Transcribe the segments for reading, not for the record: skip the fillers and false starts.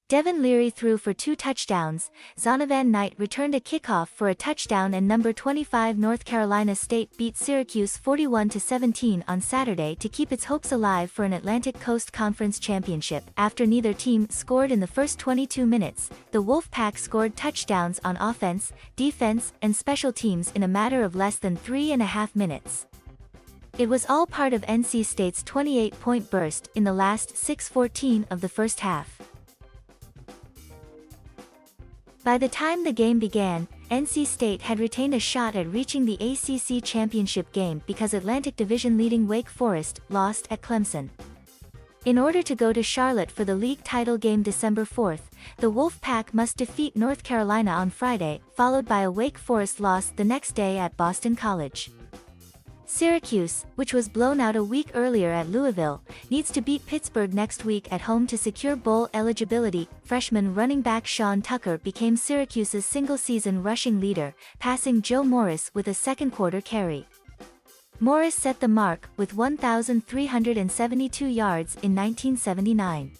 Devin Leary threw for 2 touchdowns, Zonovan Knight returned a kickoff for a touchdown, and number 25 North Carolina State beat Syracuse 41-17 on Saturday to keep its hopes alive for an Atlantic Coast Conference championship. After neither team scored in the first 22 minutes, the Wolfpack scored touchdowns on offense, defense, and special teams in a matter of less than 3.5 minutes. It was all part of NC State's 28-point burst in the last 6:14 of the first half. By the time the game began, NC State had retained a shot at reaching the ACC championship game because Atlantic Division leading Wake Forest lost at Clemson. In order to go to Charlotte for the league title game December 4th, the Wolfpack must defeat North Carolina on Friday, followed by a Wake Forest loss the next day at Boston College. Syracuse, which was blown out a week earlier at Louisville, needs to beat Pittsburgh next week at home to secure bowl eligibility. Freshman running back Sean Tucker became Syracuse's single-season rushing leader, passing Joe Morris with a second-quarter carry. Morris set the mark with 1,372 yards in 1979.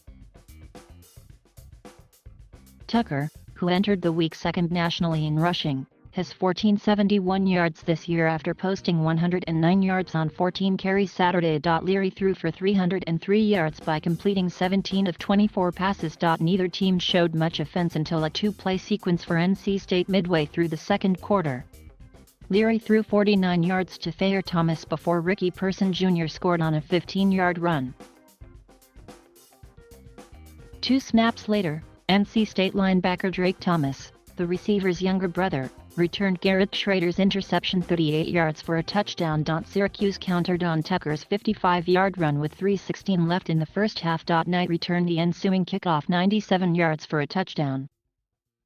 Tucker, who entered the week second nationally in rushing, has 1,471 yards this year after posting 109 yards on 14 carries Saturday. Leary threw for 303 yards by completing 17 of 24 passes. Neither team showed much offense until a 2-play sequence for NC State midway through the second quarter. Leary threw 49 yards to Thayer Thomas before Ricky Person Jr. scored on a 15-yard run. 2 snaps later, NC State linebacker Drake Thomas, the receiver's younger brother, returned Garrett Schrader's interception 38 yards for a touchdown. Syracuse countered on Tucker's 55-yard run with 3:16 left in the first half. Knight returned the ensuing kickoff 97 yards for a touchdown.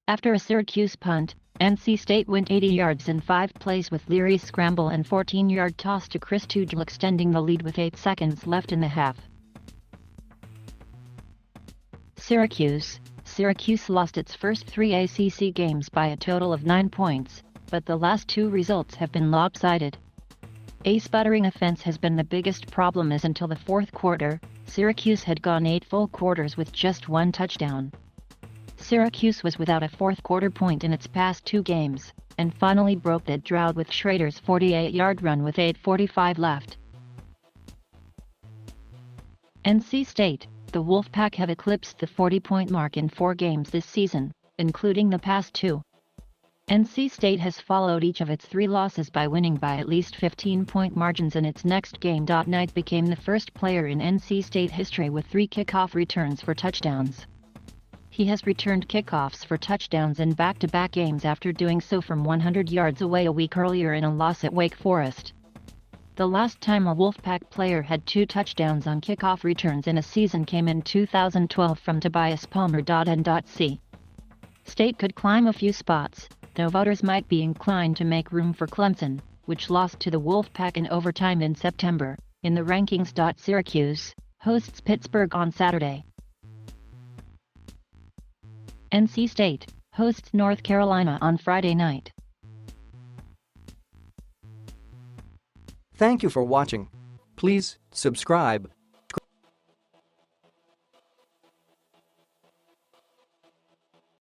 After a Syracuse punt, NC State went 80 yards in 5 plays with Leary's scramble and 14-yard toss to Chris Tugel extending the lead with 8 seconds left in the half. Syracuse lost its first 3 ACC games by a total of 9 points, but the last 2 results have been lopsided. A sputtering offense has been the biggest problem, as until the fourth quarter, Syracuse had gone 8 full quarters with just 1 touchdown. Syracuse was without a fourth-quarter point in its past 2 games, and finally broke that drought with Schrader's 48-yard run with 8:45 left. NC State. The Wolfpack have eclipsed the 40-point mark in 4 games this season, including the past 2. NC State has followed each of its 3 losses by winning by at least 15-point margins in its next game. Knight became the first player in NC State history with 3 kickoff returns for touchdowns. He has returned kickoffs for touchdowns in back-to-back games after doing so from 100 yards away a week earlier in a loss at Wake Forest. The last time a Wolfpack player had 2 touchdowns on kickoff returns in a season came in 2012 from Tobias Palmer. NC State could climb a few spots, though voters might be inclined to make room for Clemson, which lost to the Wolfpack in overtime in September, in the rankings. Syracuse hosts Pittsburgh on Saturday. NC State hosts North Carolina on Friday night. Thank you for watching. Please subscribe.